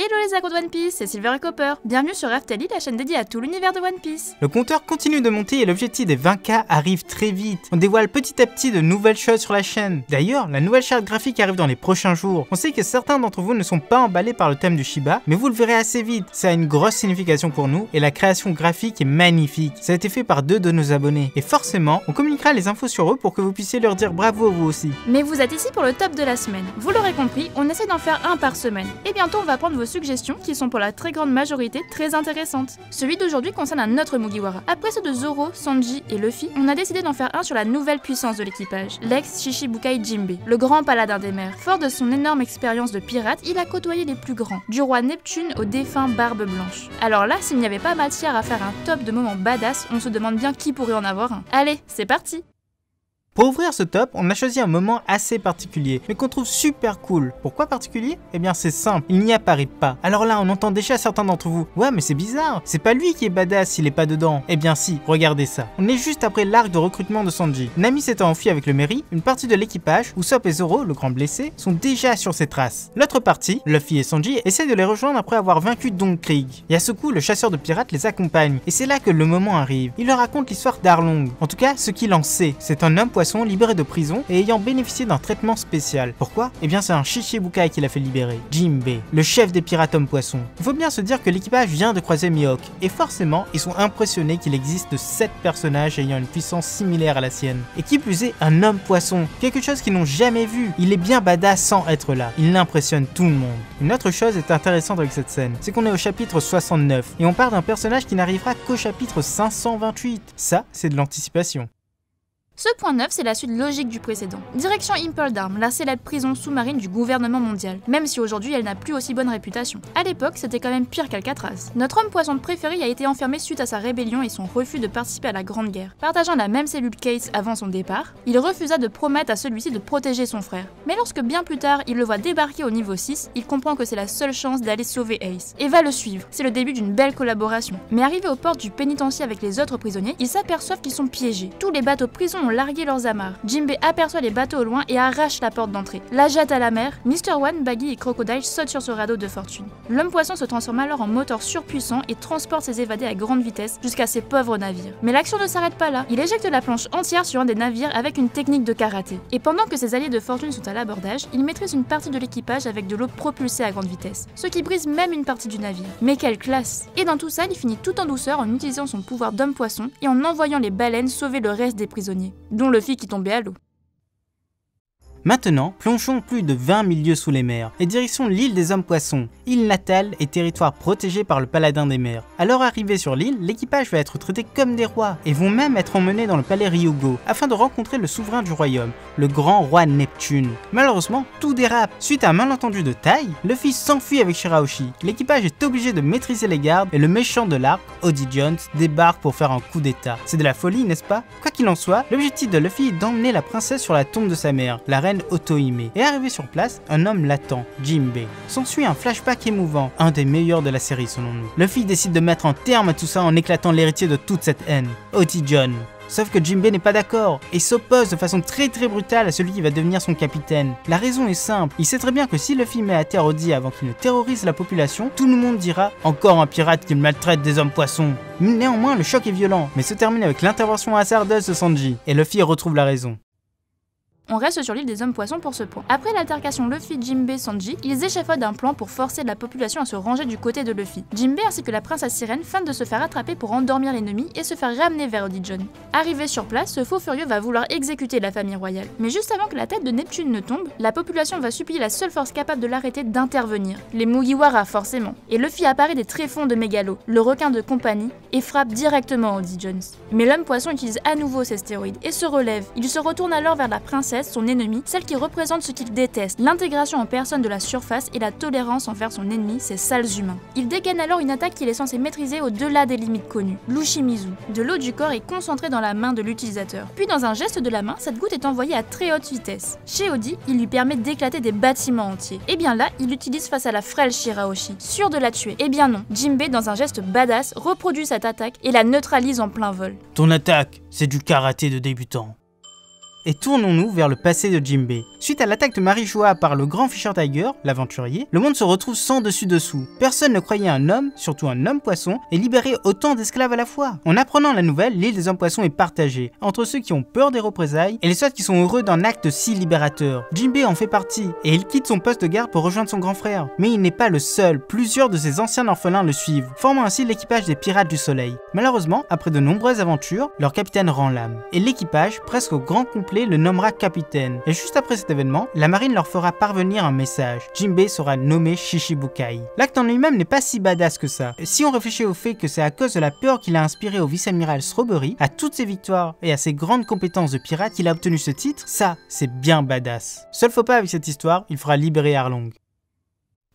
Hello les accros de One Piece, c'est Silver et Copper. Bienvenue sur Raftalie, la chaîne dédiée à tout l'univers de One Piece. Le compteur continue de monter et l'objectif des 20K arrive très vite. On dévoile petit à petit de nouvelles choses sur la chaîne. D'ailleurs, la nouvelle charte graphique arrive dans les prochains jours. On sait que certains d'entre vous ne sont pas emballés par le thème du Shiba, mais vous le verrez assez vite. Ça a une grosse signification pour nous et la création graphique est magnifique. Ça a été fait par 2 de nos abonnés. Et forcément, on communiquera les infos sur eux pour que vous puissiez leur dire bravo vous aussi. Mais vous êtes ici pour le top de la semaine. Vous l'aurez compris, on essaie d'en faire un par semaine. Et bientôt on va prendre vos suggestions qui sont pour la très grande majorité très intéressantes. Celui d'aujourd'hui concerne un autre Mugiwara. Après ceux de Zoro, Sanji et Luffy, on a décidé d'en faire un sur la nouvelle puissance de l'équipage, l'ex-Shichibukai Jinbe, le grand paladin des mers. Fort de son énorme expérience de pirate, il a côtoyé les plus grands, du roi Neptune au défunt Barbe Blanche. Alors là, s'il n'y avait pas matière à faire un top de moments badass, on se demande bien qui pourrait en avoir un. Allez, c'est parti! Pour ouvrir ce top, on a choisi un moment assez particulier, mais qu'on trouve super cool. Pourquoi particulier? Eh bien c'est simple, il n'y apparaît pas. Alors là, on entend déjà certains d'entre vous. Ouais mais c'est bizarre, c'est pas lui qui est badass s'il est pas dedans. Eh bien si, regardez ça. On est juste après l'arc de recrutement de Sanji. Nami s'étant enfui avec le Merry, une partie de l'équipage, Usopp et Zoro, le grand blessé, sont déjà sur ses traces. L'autre partie, Luffy et Sanji, essaient de les rejoindre après avoir vaincu Don Krieg. Et à ce coup, le chasseur de pirates les accompagne. Et c'est là que le moment arrive. Il leur raconte l'histoire d'Arlong. En tout cas, ce qu'il en sait. C'est un homme poisson libéré de prison et ayant bénéficié d'un traitement spécial. Pourquoi? Eh bien c'est un Shichibukai qui l'a fait libérer, Jinbe, le chef des pirates hommes poissons. Il faut bien se dire que l'équipage vient de croiser Mihawk, et forcément ils sont impressionnés qu'il existe 7 personnages ayant une puissance similaire à la sienne. Et qui plus est, un homme poisson, quelque chose qu'ils n'ont jamais vu. Il est bien badass sans être là, il impressionne tout le monde. Une autre chose est intéressante avec cette scène, c'est qu'on est au chapitre 69, et on part d'un personnage qui n'arrivera qu'au chapitre 528. Ça, c'est de l'anticipation. Ce point 9, c'est la suite logique du précédent. Direction Impel Down, la célèbre prison sous-marine du gouvernement mondial, même si aujourd'hui elle n'a plus aussi bonne réputation. À l'époque, c'était quand même pire qu'Alcatraz. Notre homme poisson préféré a été enfermé suite à sa rébellion et son refus de participer à la Grande Guerre. Partageant la même cellule qu'Ace avant son départ, il refusa de promettre à celui-ci de protéger son frère. Mais lorsque bien plus tard, il le voit débarquer au niveau 6, il comprend que c'est la seule chance d'aller sauver Ace, et va le suivre. C'est le début d'une belle collaboration. Mais arrivé aux portes du pénitencier avec les autres prisonniers, ils s'aperçoivent qu'ils sont piégés. Tous les bateaux prisons ont largué leurs amarres. Jinbe aperçoit les bateaux au loin et arrache la porte d'entrée. La jette à la mer, Mr. One, Baggy et Crocodile sautent sur ce radeau de fortune. L'homme poisson se transforme alors en moteur surpuissant et transporte ses évadés à grande vitesse jusqu'à ses pauvres navires. Mais l'action ne s'arrête pas là. Il éjecte la planche entière sur un des navires avec une technique de karaté. Et pendant que ses alliés de fortune sont à l'abordage, il maîtrise une partie de l'équipage avec de l'eau propulsée à grande vitesse, ce qui brise même une partie du navire. Mais quelle classe! Et dans tout ça, il finit tout en douceur en utilisant son pouvoir d'homme poisson et en envoyant les baleines sauver le reste des prisonniers, dont Luffy qui tombait à l'eau. Maintenant, plongeons plus de 20 000 lieues sous les mers et direction l'île des hommes poissons, île natale et territoire protégé par le paladin des mers. À leur arrivée sur l'île, l'équipage va être traité comme des rois et vont même être emmenés dans le palais Ryugo afin de rencontrer le souverain du royaume, le grand roi Neptune. Malheureusement, tout dérape. Suite à un malentendu de taille, Luffy s'enfuit avec Shirahoshi. L'équipage est obligé de maîtriser les gardes et le méchant de l'arc, Oddie Jones, débarque pour faire un coup d'état. C'est de la folie, n'est-ce pas? Quoi qu'il en soit, l'objectif de Luffy est d'emmener la princesse sur la tombe de sa mère, la reine Otohime. Et arrivé sur place, un homme l'attend, Jinbe. S'ensuit un flashback émouvant, un des meilleurs de la série selon nous. Luffy décide de mettre un terme à tout ça en éclatant l'héritier de toute cette haine, Oddie Jones. Sauf que Jinbe n'est pas d'accord et s'oppose de façon très brutale à celui qui va devenir son capitaine. La raison est simple, il sait très bien que si Luffy met à terre Oddie avant qu'il ne terrorise la population, tout le monde dira « Encore un pirate qui maltraite des hommes poissons ». Néanmoins, le choc est violent, mais se termine avec l'intervention hasardeuse de Sanji, et Luffy retrouve la raison. On reste sur l'île des hommes poissons pour ce point. Après l'altercation Luffy, Jinbe, Sanji, ils échafaudent un plan pour forcer la population à se ranger du côté de Luffy. Jinbe ainsi que la princesse sirène feignent de se faire attraper pour endormir l'ennemi et se faire ramener vers Oddie Jones. Arrivé sur place, ce faux furieux va vouloir exécuter la famille royale. Mais juste avant que la tête de Neptune ne tombe, la population va supplier la seule force capable de l'arrêter d'intervenir. Les Mugiwara forcément. Et Luffy apparaît des tréfonds de Mégalo, le requin de compagnie, et frappe directement Oddie Jones. Mais l'homme poisson utilise à nouveau ses stéroïdes et se relève. Il se retourne alors vers la princesse, son ennemi, celle qui représente ce qu'il déteste, l'intégration en personne de la surface et la tolérance envers son ennemi, ces sales humains. Il dégaine alors une attaque qu'il est censé maîtriser au-delà des limites connues, l'Ushimizu. De l'eau du corps est concentrée dans la main de l'utilisateur. Puis dans un geste de la main, cette goutte est envoyée à très haute vitesse. Chez Oddie, il lui permet d'éclater des bâtiments entiers. Et bien là, il l'utilise face à la frêle Shirahoshi, sûr de la tuer. Et bien non, Jinbe, dans un geste badass, reproduit cette attaque et la neutralise en plein vol. Ton attaque, c'est du karaté de débutant. Et tournons-nous vers le passé de Jinbei. Suite à l'attaque de Marijoa par le grand Fisher Tiger, l'aventurier, le monde se retrouve sans dessus-dessous. Personne ne croyait un homme, surtout un homme-poisson, et libérer autant d'esclaves à la fois. En apprenant la nouvelle, l'île des hommes-poissons est partagée, entre ceux qui ont peur des représailles et les autres qui sont heureux d'un acte si libérateur. Jinbei en fait partie, et il quitte son poste de garde pour rejoindre son grand frère. Mais il n'est pas le seul, plusieurs de ses anciens orphelins le suivent, formant ainsi l'équipage des Pirates du Soleil. Malheureusement, après de nombreuses aventures, leur capitaine rend l'âme. Et l'équipage, presque au grand complet, le nommera capitaine. Et juste après cet événement, la marine leur fera parvenir un message. Jinbei sera nommé Shishibukai. L'acte en lui-même n'est pas si badass que ça. Si on réfléchit au fait que c'est à cause de la peur qu'il a inspiré au vice-amiral Strawberry, à toutes ses victoires et à ses grandes compétences de pirate qu'il a obtenu ce titre, ça, c'est bien badass. Seul faux pas avec cette histoire, il fera libérer Arlong.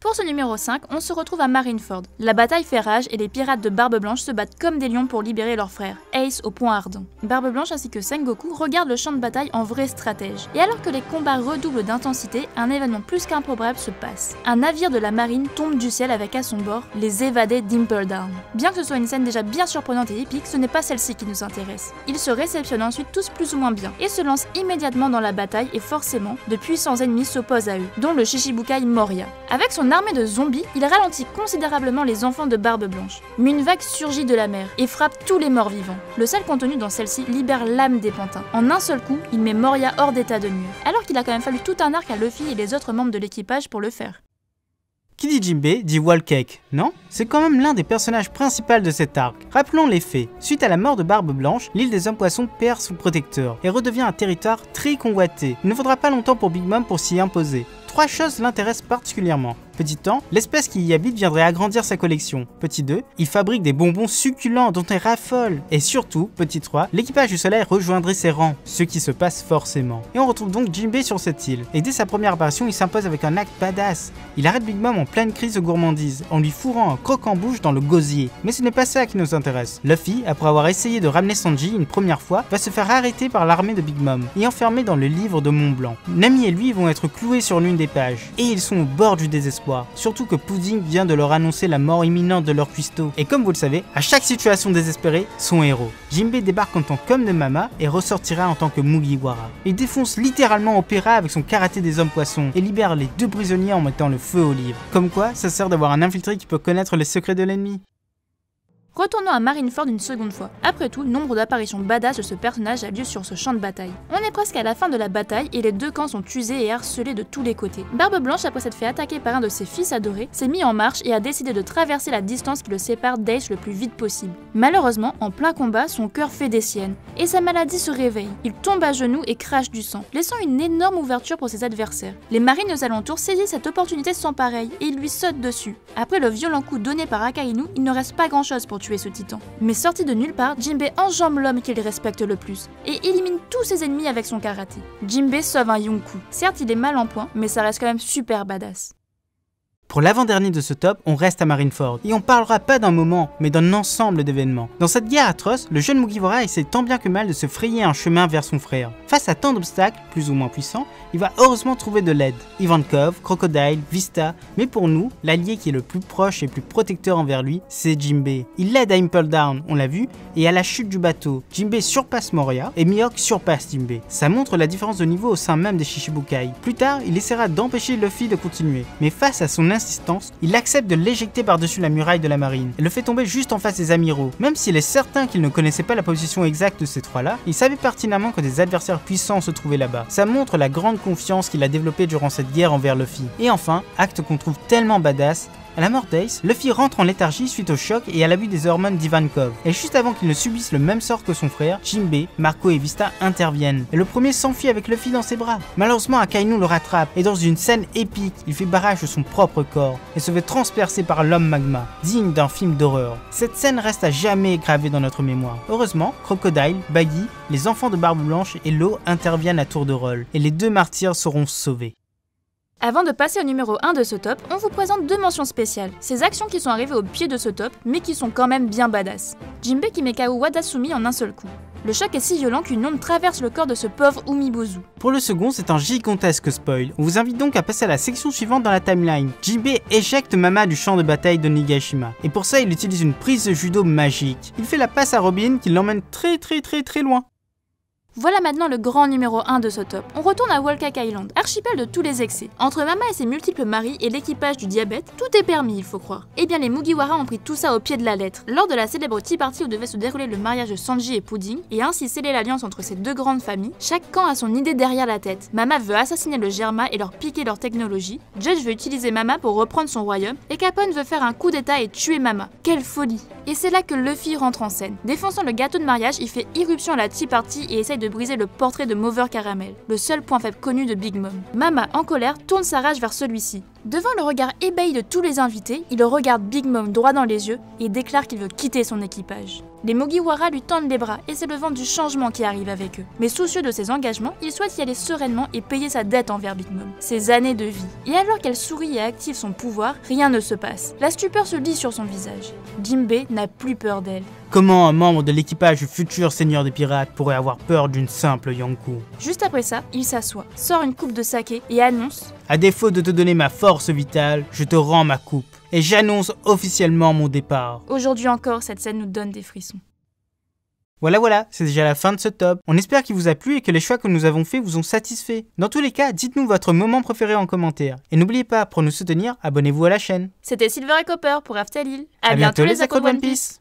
Pour ce numéro 5, on se retrouve à Marineford. La bataille fait rage et les pirates de Barbe Blanche se battent comme des lions pour libérer leur frère, Ace au point ardent. Barbe Blanche ainsi que Sengoku regardent le champ de bataille en vrai stratège. Et alors que les combats redoublent d'intensité, un événement plus qu'improbable se passe. Un navire de la marine tombe du ciel avec à son bord les évadés d'Impel Down. Bien que ce soit une scène déjà bien surprenante et épique, ce n'est pas celle-ci qui nous intéresse. Ils se réceptionnent ensuite tous plus ou moins bien et se lancent immédiatement dans la bataille et forcément, de puissants ennemis s'opposent à eux, dont le Shishibukai Moria. Avec son armée de zombies, il ralentit considérablement les enfants de Barbe Blanche. Mais une vague surgit de la mer et frappe tous les morts vivants. Le sel contenu dans celle-ci libère l'âme des pantins. En un seul coup, il met Moria hors d'état de nuire. Alors qu'il a quand même fallu tout un arc à Luffy et les autres membres de l'équipage pour le faire. Qui dit Jinbei dit Whole Cake, non? C'est quand même l'un des personnages principaux de cet arc. Rappelons les faits. Suite à la mort de Barbe Blanche, l'île des hommes poissons perd son protecteur et redevient un territoire très convoité. Il ne faudra pas longtemps pour Big Mom pour s'y imposer. 3 choses l'intéressent particulièrement. Petit 1, l'espèce qui y habite viendrait agrandir sa collection. Petit 2, il fabrique des bonbons succulents dont elle raffole. Et surtout, petit 3, l'équipage du soleil rejoindrait ses rangs, ce qui se passe forcément. Et on retrouve donc Jinbei sur cette île. Et dès sa première apparition, il s'impose avec un acte badass. Il arrête Big Mom en pleine crise de gourmandise, en lui fourrant un croque-en-bouche dans le gosier. Mais ce n'est pas ça qui nous intéresse. Luffy, après avoir essayé de ramener Sanji une première fois, va se faire arrêter par l'armée de Big Mom et enfermé dans le livre de Mont Blanc. Nami et lui vont être cloués sur l'une des pages. Et ils sont au bord du désespoir. Surtout que Pudding vient de leur annoncer la mort imminente de leur cuistot. Et comme vous le savez, à chaque situation désespérée, son héros. Jinbei débarque en tant qu'homme de Mama et ressortira en tant que Mugiwara. Il défonce littéralement Opera avec son karaté des hommes poissons et libère les 2 prisonniers en mettant le feu au livre. Comme quoi, ça sert d'avoir un infiltré qui peut connaître les secrets de l'ennemi. Retournons à Marineford une seconde fois. Après tout, le nombre d'apparitions badass de ce personnage a lieu sur ce champ de bataille. On est presque à la fin de la bataille et les 2 camps sont usés et harcelés de tous les côtés. Barbe Blanche, après s'être fait attaquer par un de ses fils adorés, s'est mis en marche et a décidé de traverser la distance qui le sépare d'Ace le plus vite possible. Malheureusement, en plein combat, son cœur fait des siennes et sa maladie se réveille. Il tombe à genoux et crache du sang, laissant une énorme ouverture pour ses adversaires. Les marines aux alentours saisissent cette opportunité sans pareil et ils lui sautent dessus. Après le violent coup donné par Akainu, il ne reste pas grand chose pour tuer ce titan. Mais sorti de nulle part, Jinbei enjambe l'homme qu'il respecte le plus et élimine tous ses ennemis avec son karaté. Jinbei sauve un Yonkou. Certes, il est mal en point, mais ça reste quand même super badass. Pour l'avant-dernier de ce top, on reste à Marineford, et on parlera pas d'un moment, mais d'un ensemble d'événements. Dans cette guerre atroce, le jeune Mugiwara essaie tant bien que mal de se frayer un chemin vers son frère. Face à tant d'obstacles, plus ou moins puissants, il va heureusement trouver de l'aide. Ivankov, Crocodile, Vista, mais pour nous, l'allié qui est le plus proche et plus protecteur envers lui, c'est Jinbei. Il l'aide à Impel Down, on l'a vu, et à la chute du bateau. Jinbei surpasse Moria, et Mihawk surpasse Jinbei. Ça montre la différence de niveau au sein même des Shishibukai. Plus tard, il essaiera d'empêcher Luffy de continuer, mais face à son insistance, il accepte de l'éjecter par-dessus la muraille de la marine et le fait tomber juste en face des amiraux. Même s'il est certain qu'il ne connaissait pas la position exacte de ces 3-là, il savait pertinemment que des adversaires puissants se trouvaient là-bas. Ça montre la grande confiance qu'il a développée durant cette guerre envers Luffy. Et enfin, acte qu'on trouve tellement badass, à la mort d'Ace, Luffy rentre en léthargie suite au choc et à l'abus des hormones d'Ivankov. Et juste avant qu'il ne subisse le même sort que son frère, Jinbei, Marco et Vista interviennent. Et le premier s'enfuit avec Luffy dans ses bras. Malheureusement, Akainu le rattrape et dans une scène épique, il fait barrage de son propre corps et se fait transpercer par l'homme magma, digne d'un film d'horreur. Cette scène reste à jamais gravée dans notre mémoire. Heureusement, Crocodile, Baggy, les enfants de Barbe Blanche et Law interviennent à tour de rôle et les 2 martyrs seront sauvés. Avant de passer au numéro 1 de ce top, on vous présente 2 mentions spéciales. Ces actions qui sont arrivées au pied de ce top, mais qui sont quand même bien badass. Jinbei qui met KO Wadasumi en un seul coup. Le choc est si violent qu'une onde traverse le corps de ce pauvre Umibozu. Pour le second, c'est un gigantesque spoil. On vous invite donc à passer à la section suivante dans la timeline. Jinbei éjecte Mama du champ de bataille de Nigashima. Et pour ça, il utilise une prise de judo magique. Il fait la passe à Robin qui l'emmène très loin. Voilà maintenant le grand numéro 1 de ce top. On retourne à Wolkak Island, archipel de tous les excès. Entre Mama et ses multiples maris et l'équipage du diabète, tout est permis, il faut croire. Eh bien les Mugiwara ont pris tout ça au pied de la lettre. Lors de la célèbre tea party où devait se dérouler le mariage de Sanji et Pudding, et ainsi sceller l'alliance entre ces deux grandes familles, chaque camp a son idée derrière la tête. Mama veut assassiner le Germa et leur piquer leur technologie, Judge veut utiliser Mama pour reprendre son royaume, et Capone veut faire un coup d'état et tuer Mama. Quelle folie! Et c'est là que Luffy rentre en scène. Défonçant le gâteau de mariage, il fait irruption à la tea party et essaye de briser le portrait de Mover Caramel, le seul point faible connu de Big Mom. Mama, en colère, tourne sa rage vers celui-ci. Devant le regard ébahi de tous les invités, il regarde Big Mom droit dans les yeux et déclare qu'il veut quitter son équipage. Les Mugiwara lui tendent les bras et c'est le vent du changement qui arrive avec eux. Mais soucieux de ses engagements, il souhaite y aller sereinement et payer sa dette envers Big Mom, ses années de vie. Et alors qu'elle sourit et active son pouvoir, rien ne se passe. La stupeur se lit sur son visage. Jinbei n'a plus peur d'elle. Comment un membre de l'équipage du futur seigneur des pirates pourrait avoir peur d'une simple Yonkou? Juste après ça, il s'assoit, sort une coupe de saké et annonce: à défaut de te donner ma force vitale, je te rends ma coupe. Et j'annonce officiellement mon départ. Aujourd'hui encore, cette scène nous donne des frissons. Voilà, c'est déjà la fin de ce top. On espère qu'il vous a plu et que les choix que nous avons faits vous ont satisfait. Dans tous les cas, dites-nous votre moment préféré en commentaire. Et n'oubliez pas, pour nous soutenir, abonnez-vous à la chaîne. C'était Silver et Copper pour After Lil. À bientôt les accros de One Piece.